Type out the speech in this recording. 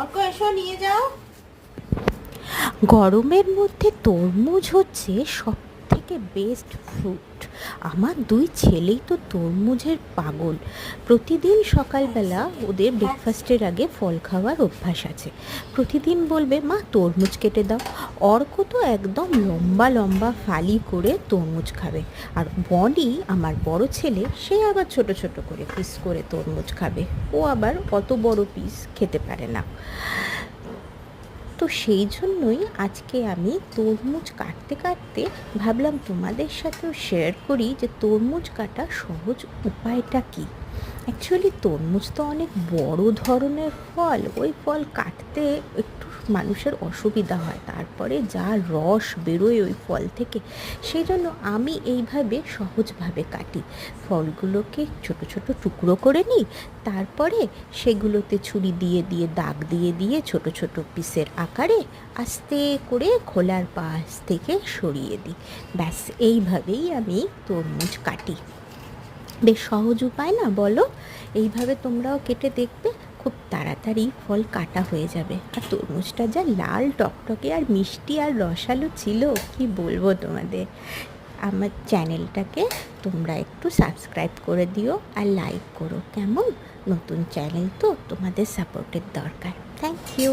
অর্ক এসো নিয়ে যাও। গরমের মধ্যে তরমুজ হচ্ছে সব থেকে বেস্ট ফ্রুট। আমার দুই ছেলেই তো তরমুজের পাগল। প্রতিদিন সকালবেলা ওদের ব্রেকফাস্টের আগে ফল খাওয়ার অভ্যাস আছে। প্রতিদিন বলবে মা তরমুজ কেটে দাও। অর্ক তো একদম লম্বা লম্বা ফালি করে তরমুজ খাবে। আর বনি আমার বড় ছেলে, সে আবার ছোট ছোট করে পিস করে তরমুজ খাবে। ও আবার অত বড় পিস খেতে পারে না। তো সেই জন্যই আজকে আমি তরমুজ কাটতে কাটতে ভাবলাম তোমাদের সাথেও শেয়ার করি যে তরমুজ কাটা সহজ উপায়টা কী। অ্যাকচুয়ালি তরমুজ তো অনেক বড় ধরনের ফল, ওই ফল কাটতে একটু মানুষের অসুবিধা হয়, তারপরে যা রস বেরোয় ওই ফল থেকে, সেই জন্য আমি এইভাবে সহজভাবে কাটি। ফলগুলোকে ছোট ছোট টুকরো করে নিই, তারপরে সেগুলোতে ছুরি দিয়ে দিয়ে দাগ দিয়ে দিয়ে ছোট ছোট পিসের আকারে আস্তে করে খোলার পাশ থেকে সরিয়ে দিই। ব্যাস এইভাবেই আমি তরমুজ কাটি। বেশ সহজ উপায় না বলো? এইভাবে তোমরাও কেটে দেখবে, খুব তাড়াতাড়ি ফল কাটা হয়ে যাবে। আর তরমুজটা যা লাল টকটকে আর মিষ্টি আর রসালো ছিল, কি বলবো তোমাদের। আমার চ্যানেলটাকে তোমরা একটু সাবস্ক্রাইব করে দিও আর লাইক করো, কেমন? নতুন চ্যানেল তো, তোমাদের সাপোর্টের দরকার। Thank you.